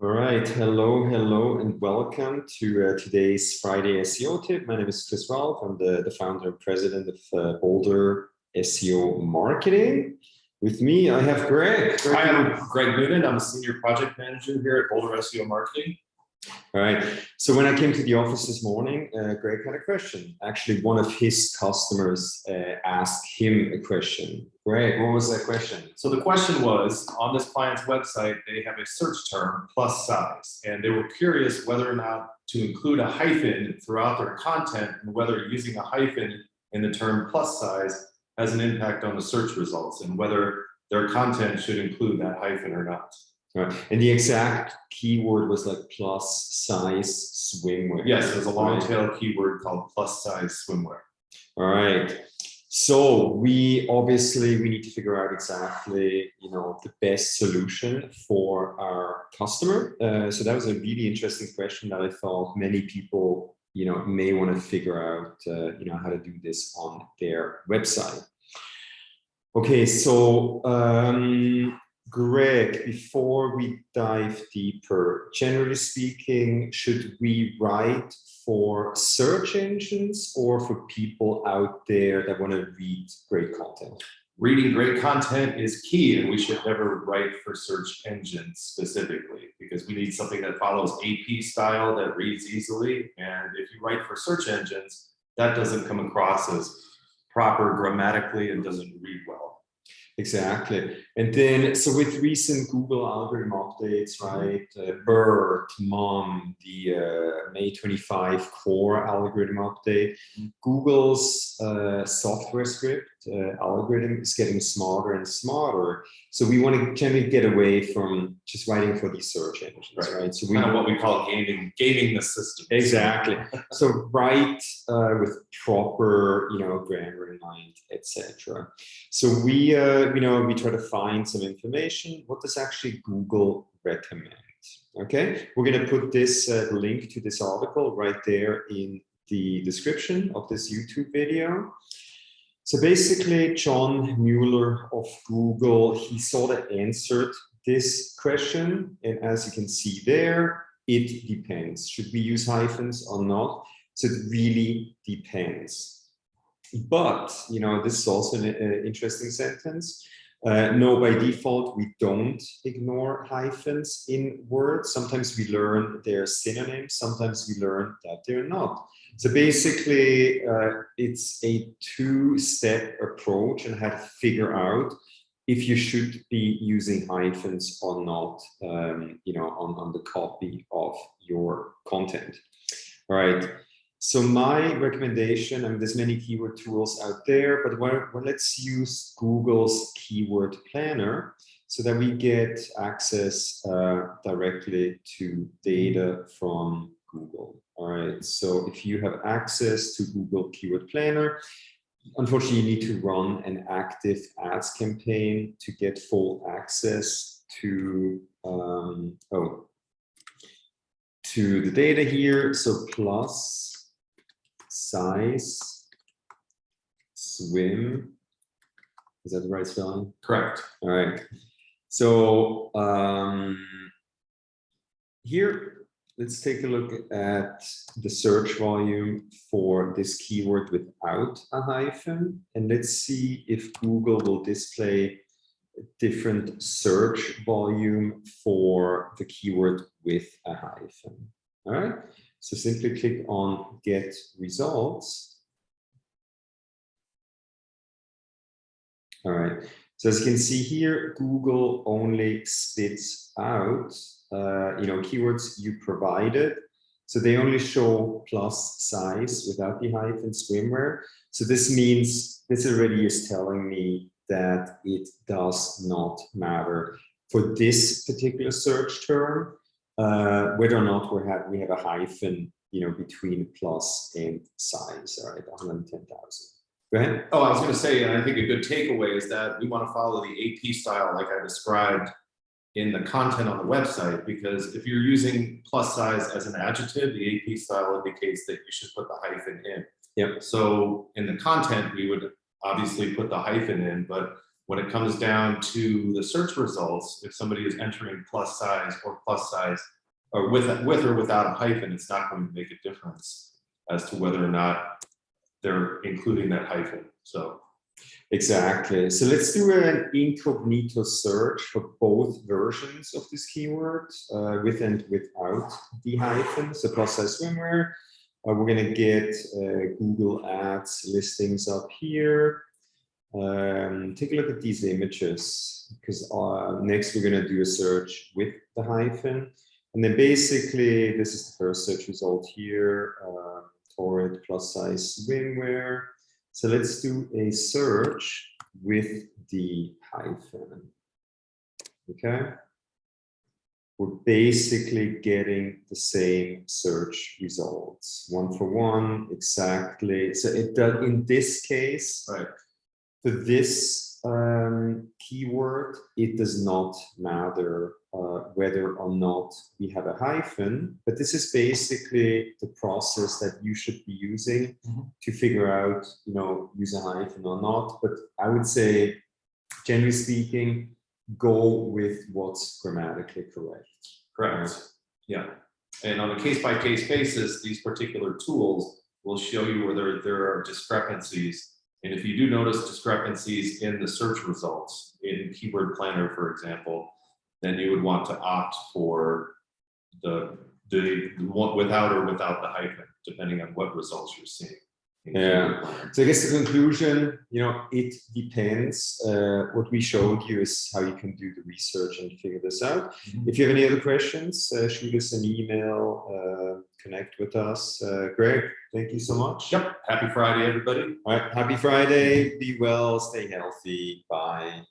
All right, hello, and welcome to today's Friday SEO tip. My name is Chris Ralph. I'm the founder and president of Boulder SEO Marketing. With me, I have Greg. Hi, I'm Greg Noonan. I'm a senior project manager here at Boulder SEO Marketing. All right. So when I came to the office this morning, Greg had a question. Actually, one of his customers asked him a question. Greg, what was that question? So the question was, on this client's website, they have a search term, plus size, and they were curious whether or not to include a hyphen throughout their content and whether using a hyphen in the term plus size has an impact on the search results and whether their content should include that hyphen or not. Right. And the exact keyword was like plus size swimwear. Yes, there's a long tail keyword called plus size swimwear. All right. So we need to figure out exactly, the best solution for our customer. So that was a really interesting question that I thought many people, may want to figure out, how to do this on their website. Okay, so Greg, before we dive deeper, generally speaking, should we write for search engines or for people out there that want to read great content? Reading great content is key, and we should never write for search engines specifically because we need something that follows AP style that reads easily. And if you write for search engines, that doesn't come across as proper grammatically and doesn't read well. Exactly. And then, so with recent Google algorithm updates, right, BERT, MOM, the May 25 core algorithm update, Google's software script algorithm is getting smarter and smarter. So we want to generally get away from just writing for these search engines, right? So kind of what we call gaming the system. Exactly. So write with proper, grammar in mind, etc. So we try to find some information. What does actually Google recommend? Okay, we're going to put this link to this article right there in the description of this YouTube video. So basically, John Mueller of Google, he sort of answered this question. And as you can see there, it depends. Should we use hyphens or not? So it really depends. But, this is also an interesting sentence. No, by default, we don't ignore hyphens in words. Sometimes we learn they're synonyms. Sometimes we learn that they're not. So basically, it's a two-step approach and how to figure out if you should be using hyphens or not, on the copy of your content. All right. So my recommendation, there's many keyword tools out there, but let's use Google's keyword planner so that we get access directly to data from Google. All right. So if you have access to Google Keyword Planner, unfortunately, you need to run an active ads campaign to get full access to the data here. So plus size swim, is that the right spelling? Correct. All right. So here, let's take a look at the search volume for this keyword without a hyphen. And let's see if Google will display a different search volume for the keyword with a hyphen. All right. So simply click on Get Results. All right. So as you can see here, Google only spits out keywords you provided. So they only show plus size without the hyphen swimwear. So this means this already is telling me that it does not matter for this particular search term, whether or not we have a hyphen, between plus and size. All right, 110,000. Go ahead. Oh, I was going to say, and I think a good takeaway is that we want to follow the AP style like I described in the content on the website, because if you're using plus size as an adjective, the AP style indicates that you should put the hyphen in. Yep. So in the content, we would obviously put the hyphen in, but When it comes down to the search results, if somebody is entering plus size, or with or without a hyphen, it's not going to make a difference as to whether or not they're including that hyphen. So exactly. So let's do an incognito search for both versions of this keyword, with and without the hyphen. So plus size swimwear. We're going to get Google Ads listings up here. Take a look at these images, because next we're going to do a search with the hyphen. And then basically, this is the first search result here, torrid plus size swimwear. So let's do a search with the hyphen. Okay. We're basically getting the same search results, 1 for 1, exactly. So it does, in this case, right, for this keyword, it does not matter whether or not we have a hyphen, but this is basically the process that you should be using to figure out, use a hyphen or not. But I would say, generally speaking, go with what's grammatically correct. Correct. Yeah. And on a case-by-case basis, these particular tools will show you whether there are discrepancies. And if you do notice discrepancies in the search results in Keyword Planner, for example, then you would want to opt for the one without the hyphen, depending on what results you're seeing. Yeah. So I guess the conclusion, it depends. What we showed you is how you can do the research and figure this out. If you have any other questions, shoot us an email, connect with us. Greg, thank you so much. Yep. Happy Friday, everybody. All right. Happy Friday. Be well. Stay healthy. Bye.